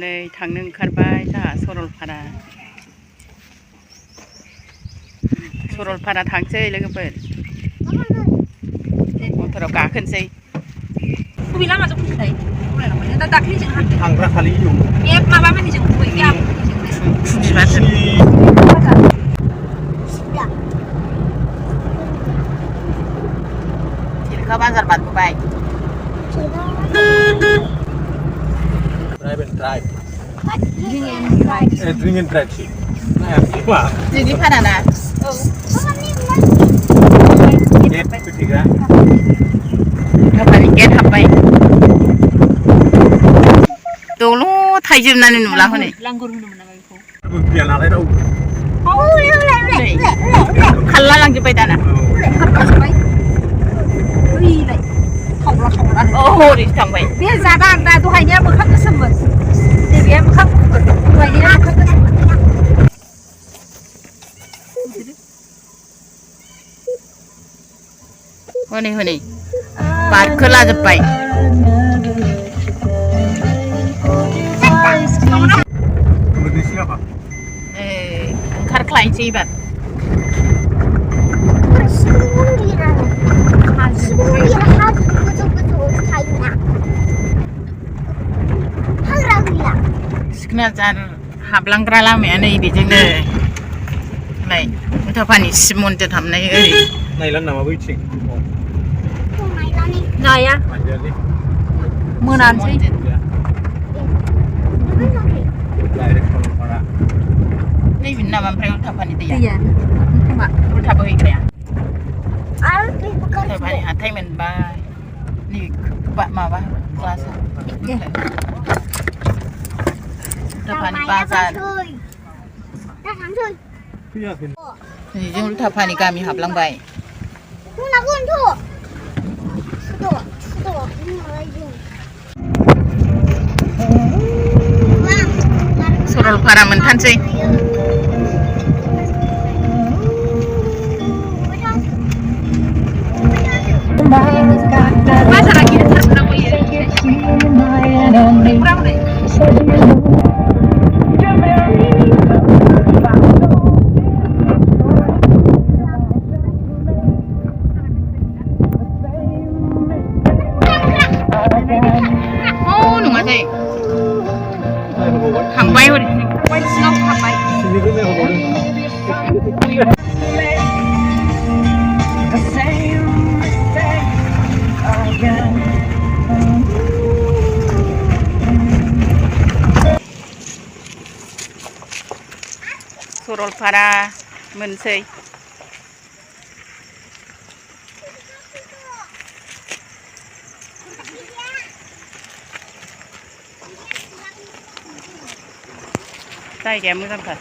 नै थांनो ओंखारबाय जोंहा सरलपारा थांसै लोगोफोर मटराव गाखोनोसै बबे लामाजों फैनाय दा दाख्लै जों थांग्रा खालि दं बे माबा मानि जों फैबाय फुजिबासो चिलका बाजार बारबोबाय drive and drive drink and drive drink and drive sih wah दिनै फाराना गेट ketiga हाबानि गेट हाबबाय दल' थाइजोबनानै नुला हनै लांगुर होनोमोन नामा बेखौ gua नालाय राव खाल्ला लांजोबबाय दाना खारबाय ओइलाय खावला खावला हरैसो थांबाय बे जादा आं दा दहायनिया मोखां गोसोममोन नैबे मोखां गुफुर दहायनिया मोखां गोसोममोन हनै हनै बारखोलाजोबबाय ओंखारख्लायनोसै एबार सिखोनाजार हाबलांग्रा लामाया नैबेजोंनो नै उल्थापानि शिब मन्दिर हाबनाय ओरै नायलान नामा बैथिं नाया मोनानोसै नैबेनो नामा ओमफ्राय उल्थापानि दैया खोमा उल्था बोहैग्राया उल्थापानि हाथाय मोनबाय नै माबा ग्लासा उल्थापानि बाजार जों उल्थापानि गामि हाबलांबाय सरलपारा मोनथारसै बाजारा गिदिरथारमोन नङासै थांबाय हरै सिङाव हाबबाय सरलपारा मोनसै जायगाया मोजांथार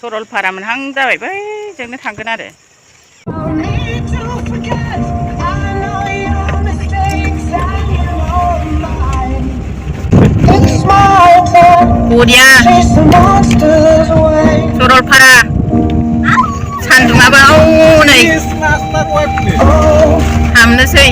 सरलपारा मोनहां जाबाय बैजोंनो थांगोन आरो बरिया सरलपारा सान्दुङाबो हनै हामनोसै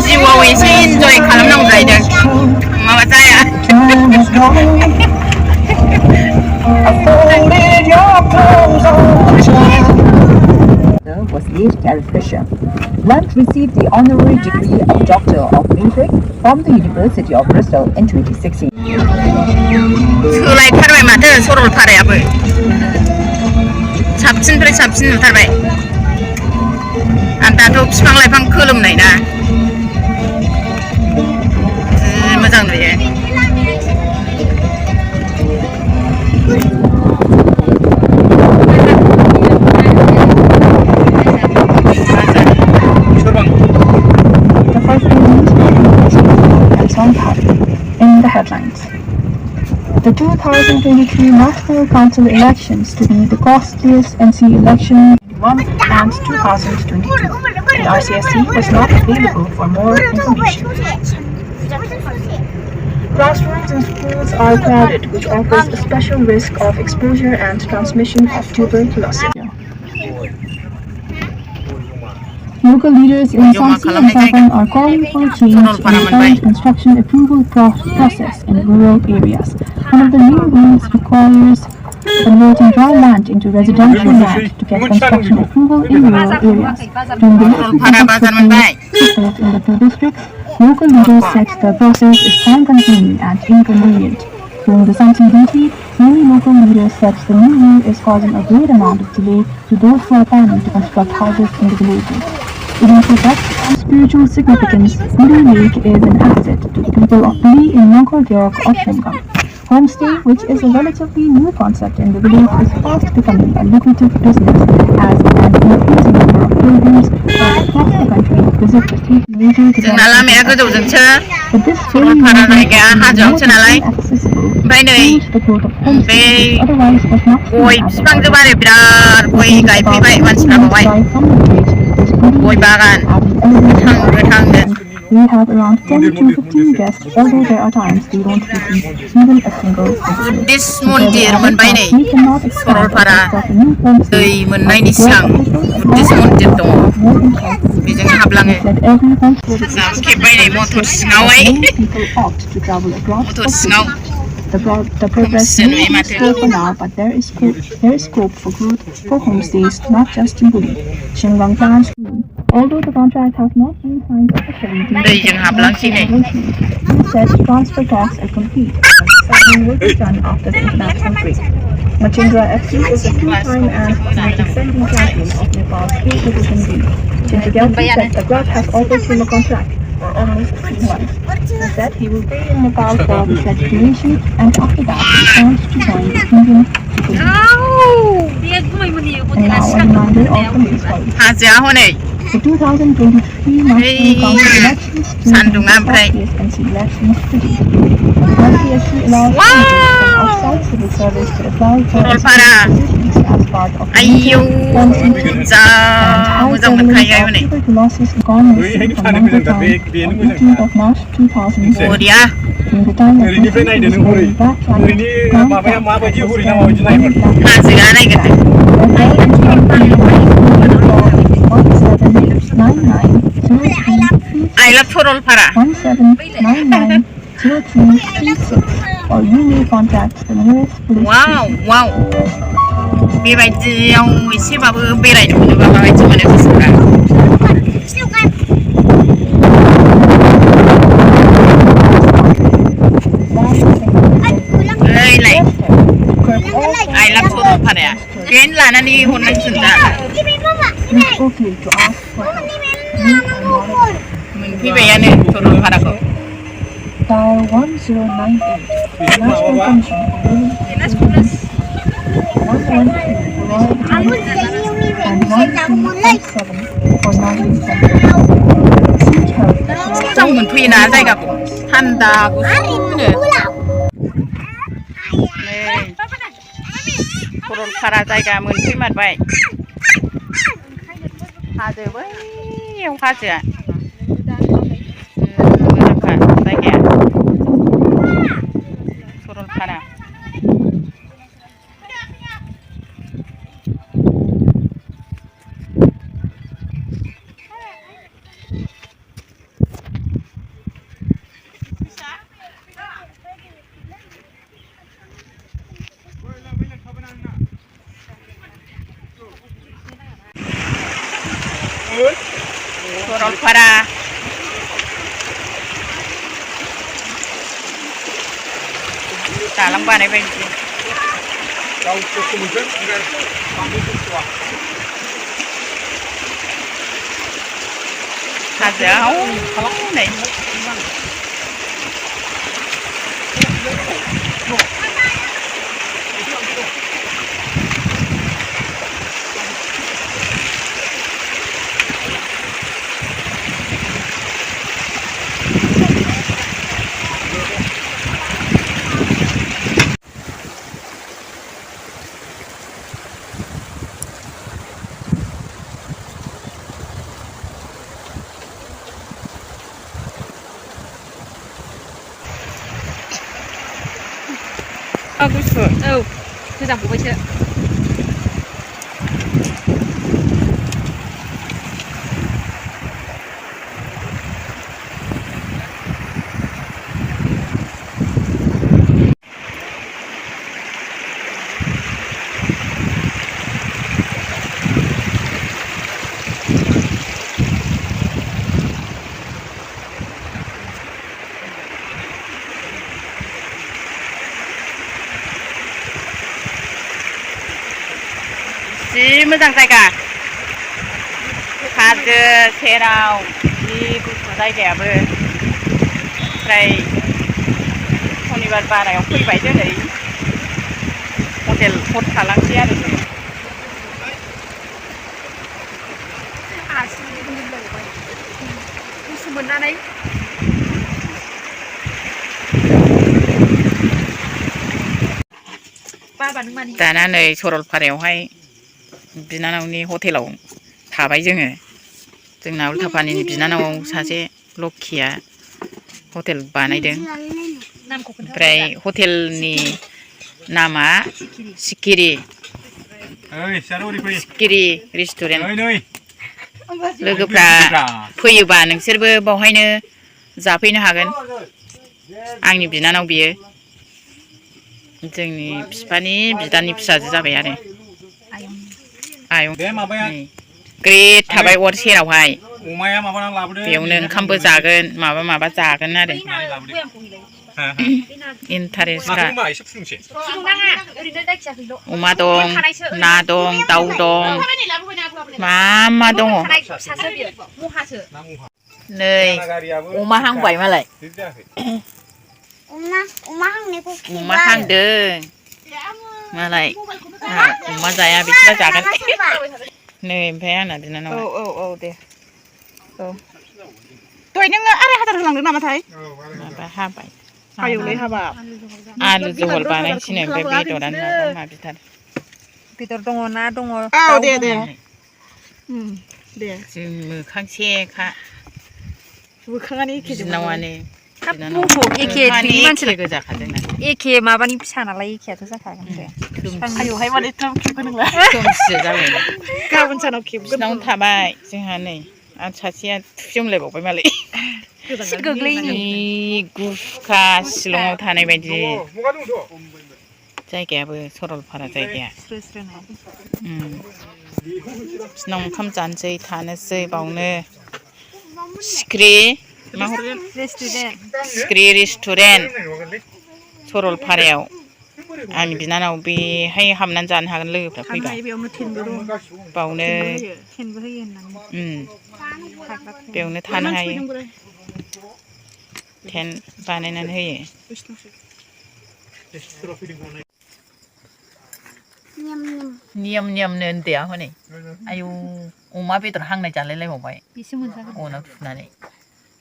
जिउआव एसे इन्जय खालामनांगौ जाहैदों माबा जाया was late Carol Fisher. Lunt received the honorary degree of Doctor of Music from the University of Bristol in 2016. सोलायथारबाय माथो सरलपारायाबो साबसिननिफ्राय साबसिन नुथारबाय आरो दाथ' बिफां लाइफां खोलोमनाय ना जि मोजां नुयो in the headlines. The 2023 National Council elections to be the costliest NC election in 2021 and 2022. The RCSC was not available for more information. Classrooms and schools are crowded, which offers a special risk of exposure and transmission of tuberculosis. Local leaders in Sansi and Sabang are calling for a change in the current construction approval process in rural areas. One of the new rules requires converting dry land into residential land to get construction approval in rural areas. During the support in the two districts, local leaders said the process is time-consuming and inconvenient. During the Sansi meeting, many local leaders said the new rule is causing a great amount of delay to those who are planning to construct houses in the villages. Even for that spiritual significance, Buli Lake is an asset to the people of Buli in Mongkol-Gyeok of Shimgang. Homestay, which is a relatively new concept in the village, is fast becoming a lucrative business as an increasing number of pilgrims from across the country visit the three major जोंना लामाया गोजौजोंसो but this very Saralpara जायगाया is more हाजोआवसो नालाय accessible ओमफ्राय नै to the growth of homestay, बे which otherwise was not seen गय as an बिफांजों बारो बिराद गय गायफैबाय मानसिफ्रा बावहाय गय बागान गोथां गोथांनो We have around 10 to 15 guests, although there are times we don't receive even a single visitor. Buddhist मन्दिर मोनबाय नै We cannot expect Saralpara a new homestay दै मोननायनि सिगां बुद्धिस्ट मन्दिर दङ बेजों हाबलाङो खेबबाय नै मटर सिङावहाय मटर सिङाव The progress may be slow for now, but there is scope for growth for homestays, not just in Buli. Shimgang plans, although the contract has not been signed officially, दैजों हाबलांसै नै he said transfer talks are complete and signing will be done after the international break. Machindra FC is a two-time and defending champion of Nepal's A-Division league. Chintagyalpi said the club has offered him a contract for almost 3 months. He said he will stay in Nepal for the set duration and after that he plans to join the Indian Super League. And now a reminder of the news story. हाजोआ हनै The 2023 National Council elections सान्दुङा ओमफ्राय PSNC elections today. PSC allows candidates from outside civil service to apply for Saralpara positions as part of the आयौ policy जा मोजां मोनखायो आयौ नै tuberculosis gone missing from Nangka town on 18th of March 2004. बरिया During the time of ओरैनिफ्राय नायदो नों हरै हरैनि माबाया माबायदि हरै ना माबायदि नायमोन हाजोआ नायगोन I love Saralpara 17990336 or you may contact the nearest police वाव station. वाव बेबायदियाव एसेबाबो बेरायनो मोनोबा माबायदि मोनो गोसोफ्रा ओइलाय I love सरलपाराया बेनो लानानै हरनांसिगोन दा It's okay to ask for help. You are not मोनफैबायानो सरलपाराखौ Dial 1098, the National Commission for Women and Children, 112 for Royal Battalion, and 1257 for non-refundable. Seek help at मोजां मोनफैयोना जायगाखौ थान्दा गुसुनो नै सरलपारा जायगा मोनफैमारबाय हाजो बैयाव हाजोआ मोजांखा जायगाया सरलपारा सरलपारा दालां बानायबाय बिदि हाजोआव नै गुसु औ मोजां गबायसो जि मोजां जायगा हाजो सेराव जि गुसु जायगायाबो ओमफ्राय सनिबार बारायाव फैबाय दिनै हटेल हर थालांसै आरो जों गुसु मोननानै बाबा नों मानि दाना नै सरलपारायावहाय बिनानावनि हटेलाव थाबाय जोङो जोंना उल्थापानिनि बिनानावआव सासे लक्ष्मिया हटेल बानायदों नामखौ खोन्था ओमफ्राय हटेलनि नामा सिखिरि रेस्टुरेन्ट लोगोफ्रा फैयोबा नोंसोरबो बावहायनो जाफैनो हागोन आंनि बिनानाव बियो जोंनि बिफानि बिदानि फिसाजो जाबाय आरो आयं ग्रेट थाबाय अर सेरावहाय बेयावनो ओंखामबो जागोन माबा जागोन आरो इन्टारेस्टखा अमा दं ना दं दाउ दं मा दङ नै अमा हांबाय मालाय अमा हांदों मालाय अमा जाया बिसोर जागोन नै ओमफ्राय आंना बिनानाव औ दे औ दहाय नोङो आराय हाजार होलांदों नामाथाय माबा हाबाय आयौलै हाबा आलु जहल बानायनोसैनो ओमफ्राय बेदरानो माबा माबिथार बेदर दङ ना दङ औ दे जों मोखांसेखा मोखाङानो एखे बिनानावानो एखे गोजाखा जोंना एखे माबानि फिसा नालाय एखेयाथ' जाखागोन दे आयौहाय माने थाब खेबगोन नोंलाय खोमसिसो जाबाय गाबोन सानाव खेबगोन बिनावनो थाबाय जोंहा नै आरो सासेया थुफ्यमलायबावबाय मालाय गोग्लैयो गुसुखा शिलंआव थानाय बायदि जायगायाबो सरलपारा जायगाया बिनाव ओंखाम जानोसै थानोसै बावनो सिख्रि रेस्टुरेन्ट सरलपारायाव आंनि बिनानाव बेहाय हाबनानै जानो हागोन लोगोफ्रा फैबा बावनो बेयावनो थानो हायो टेन्ट बानायनानै होयो नियम नियमनो उन्दैया हनै आयौ अमा बेदर हांनाय जालायलायबावबाय अनाव थुनानै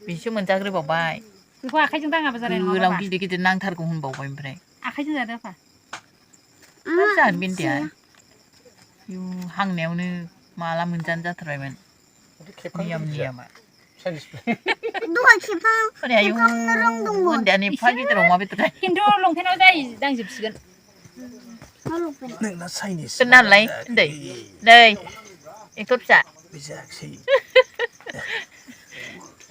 बेसो मोनजाग्रोबावबाय बेखौ आखाइजों दाङाबा जानाय नङा गोलाव गिदिर गिदिर नांथारगौ होनबावबाय ओमफ्राय आखाइजों जादो आफा जानो बेन्दिया आयौ हांनायावनो माला मोनजानो जाथारबायमोन नियमा आयौ उन्दैयानो एफा गिदिर अमा बेदर खिन्थु लंपेन्टआव जाय दांजोबसिगोन नालाय उन्दै नै एक्टर फिसा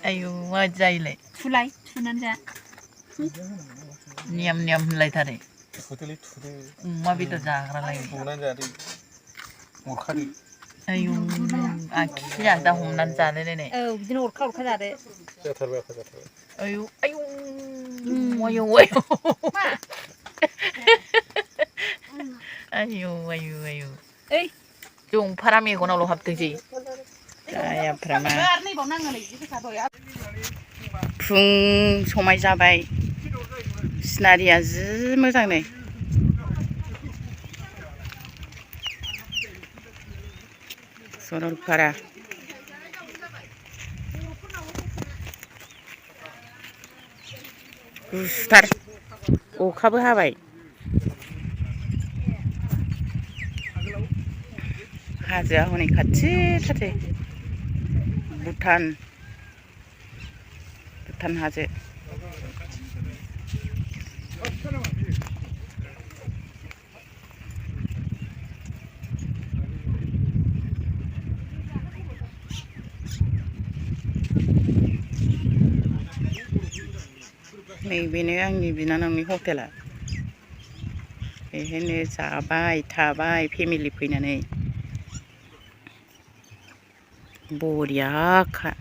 आयौ मा जायोलाय थुनानै जा नियम होनलायथारो अमा बेदर जाग्रालाय आयौ आखि दा हमनानै जालायलायनाय औ बिदिनो अरखा जादो आयौ जंफारा मेगनावल' हाबदोंसै जायाफ्रा मा फुं समाय जाबाय सिनारिया जि मोजां नै सरलपारा गुसुथार अखाबो हाबाय हाजोआ हनै खाथिथारसै भुटान हाजो नैबेनो आंनि बिनानावनि हटेला बेहायनो जाबाय थाबाय फेमिलि फैनानै बरियाखा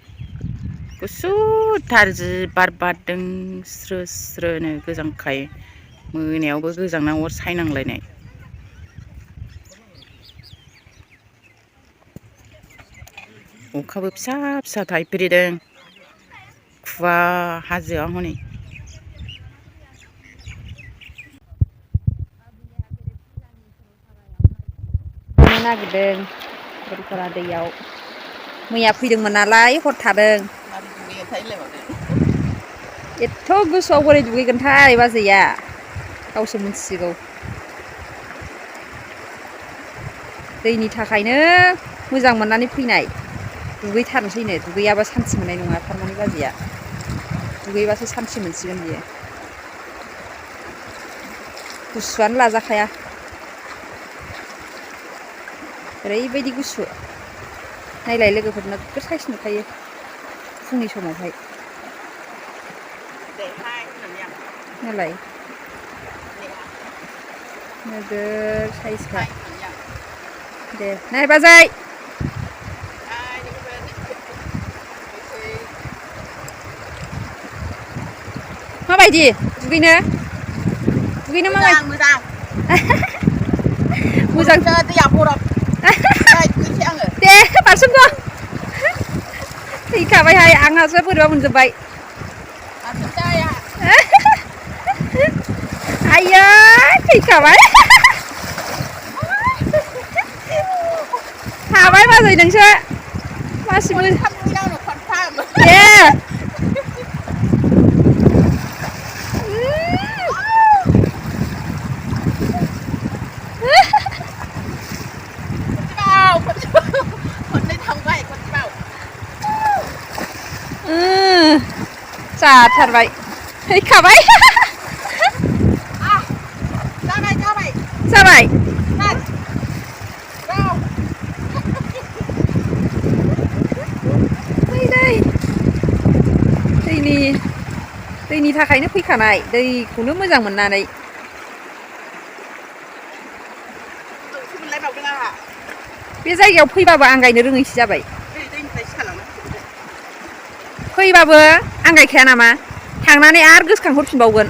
गुसुथार जि बार बारदों स्रो स्रोनो गोजांखायो मोनायावबो गोजांना अर सायनांलायनाय अखाबो फिसा फिसा थाइफ्रिदों खुवा हाजोआ हनै नागिरदों बोरिखरा दैयाव मैया फैदोंमोन नालाय हर थादों एथ' गोसोआव बोरै दुगैगोनथाय बाजैया गावसो मिथिसिगौ दैनि थाखायनो मोजां मोननानै फैनाय दुगैथारनोसैनो दुगैयाबा सान्थि मोननाय नङा थारमाने बाजैया दुगैबासो सान्थि मोनसिगोन बियो गुसुआनो लाजाखाया ओरैबायदि गुसु नायलाय लोगोफोर नोगोद साइस नुखायो फुंनि समावहाय नायलाय नोगोद साइसखा दे नाय बाजै माबायदि दुगैनो माबायदि मोजां मोजां दैया बरफ दे बारसोमगौ थैखाबायहाय आंहासो बोरैबा मोनजोब्बाय आयै थैखाबाय हाबाय बाजै नोंसो मासिबो दे जाथारबाय थैखाबाय जाबाय दैनि थाखायनो फैखानाय दैखौनो मोजां मोननानै बे जायगायाव फैबाबो आंगायनो रोङैसो जाबाय फैबाबो आंगायखाया नामा थांनानै आरो गोसोखांहरफिनबावगोन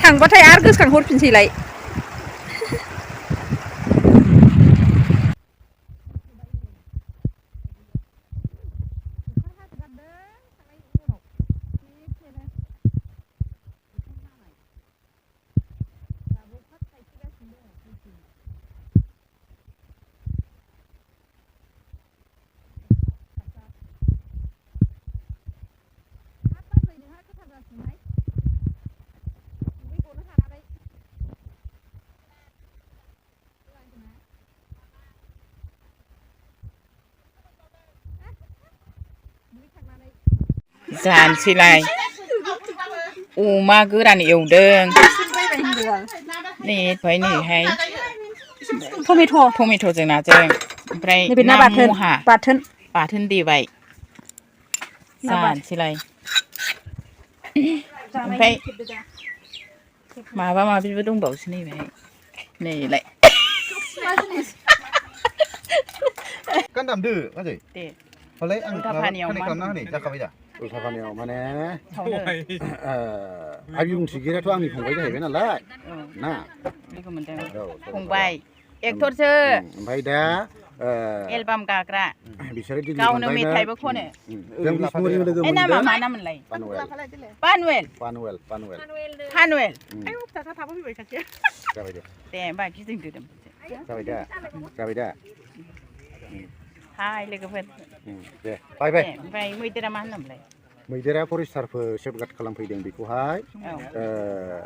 थांबाथाय आरो गोसोखांहरफिनसैलाय जानोसैलाय अमा गोरान एवदों नैहाय टमेट'जों नाजों ओमफ्राय ना महा बाथोन देबाय जानोसैलाय ओमफ्राय माबा माबिबो दंबावोसो नैबेहाय नैलाय kan dalam deh, aja. दे Oleh ang Udah paniau kan mah. ikan nih, cakap aja. उल्था खानायाव माने सावनो आबिबुंथि गैयाथ' आंनि फंबाय जाहैबाय नालाय ना लोगो मोनदों फंबाय एक्टरसो ओमफ्राय दा एलबाम गाग्रा बिसोरो दिल्ली गावनो मेथाइबो खनो जों बिस्मुरि लोगो ए नामा मोनदों मा नाममोनलाय पानुवेल फानुवेल आयौ फिसासा थाबो फैबाय सासे जाबाय दे दे होमबा गिदिंदो जाबाय दा हाय लोगोफोर दे बाय बाय ओमफ्राय मैदेरा मा होनोमोनलाय मैदेरा फरेस्टारफोर सेफगार्ड खालामफैदों बेखौहाय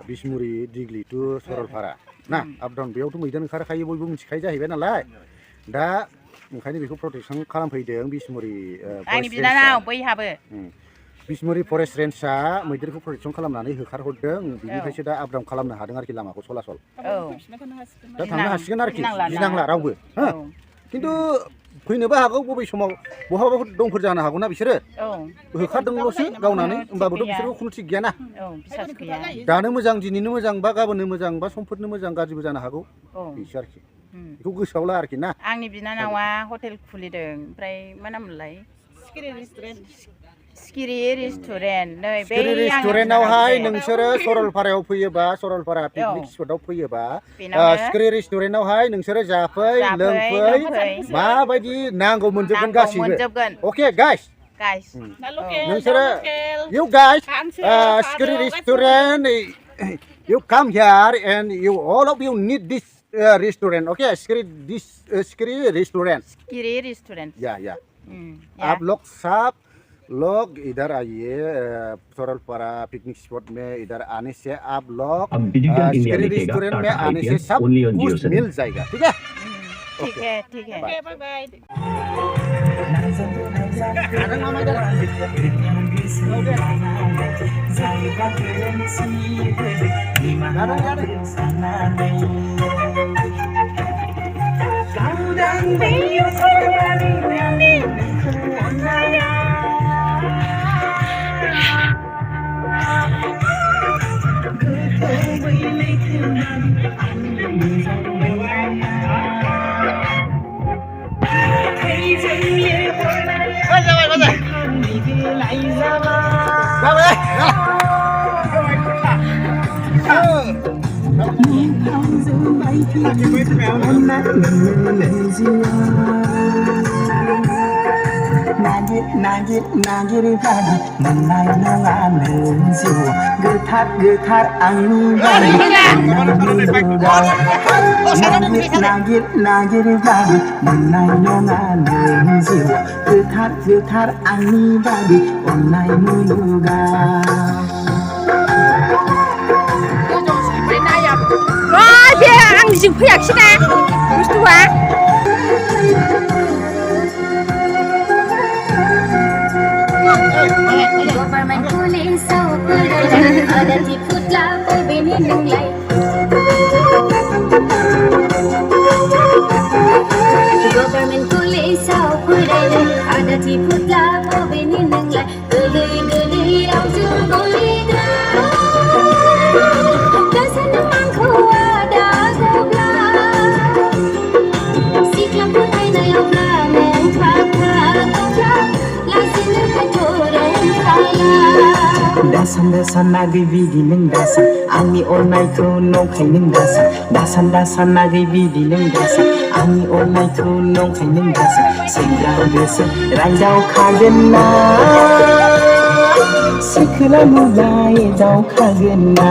बिसमुरि दिग्लि टु सरलपारा ना आप डाउन बेयावथ' मैदेर ओंखारखायो बयबो मिथिखायो जाहैबाय नालाय दा ओंखायनो बेखौ प्रटेकसन खालामफैदों बिसमुरि आंनि बिनानाव बैहाबो बिसमुरि फरेस्ट रेन्जआ मैदेरखौ प्रटेकसन खालामनानै होखारहरदों बिनिफ्रायसो दा आप डाउन खालामनो हादों आरोखि लामाखौ सलासल दा थांनो हासिगोन आरोखि गिनांला रावबो खिन्थु फैनोबो हागौ बबे समाव बहाबाफोर दंफोर जानो हागौ ना बिसोरो औ होखारदोंल'सो गावनानै होमबाबोथ' बिसोरबो खुनु थिग गैयाना औ बिसास गैया दानो मोजां दिनैनो मोजां बा गाबोननो मोजां बा समफोरनो मोजां गाज्रिबो जानो हागौ औ बेसो आरोखि बेखौ गोसोआव ला आरोखि ना आंनि बिनानावा हटेल खुलिदों ओमफ्राय मा नाममोनलाय सिखिरि रेस्टुरेन्ट नै बे सिखिरि रेस्टुरेन्टआवहाय नोंसोरो सरलपारायाव फैयोबा सरलपारा पिकनिक स्पटआव फैयोबा सिखिरि रेस्टुरेन्टआवहाय नोंसोरो जाफै लोंफै माबायदि नांगौ मोनजोबगोन गासिबो अके गाइस नोंसोरो you guys सिखिरि restaurant you come here and you all of you need this restaurant okay सिखिरि रेस्टुरेंट या आप लोग सब लोग इधर आइए सरलपारा पिकनिक स्पॉट में इधर आने से आप लोग सिखिरि रेस्टोरेंट में आने से सब कुछ मिल जाएगा ठीक है ठीक है बाय बाय नागिर बादि मोननाय नङा नों जिउ गोथार आंनि बादि नागिर बादि मोननाय नङा नों जिउ गोथार आंनि बादि अननाय मुलुगा बे आंनिजों फैयाखिसैना बुस्थुआ Government police ada di putla berbeni nilai. Government police ada di putla berbeni nilai. Geli langsung golida. Kesan mangku ada gobla. Siklam pun aina yang lain kakak. Dasan nagay bidi ng dasan Ani onay ko nung kay ng dasan Dasan nagay bidi ng dasan Ani onay ko nung kay ng dasan Senggang desa ray daw kagan na Sikla mulay daw kagan na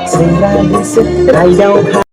Senggang desa ray daw kagan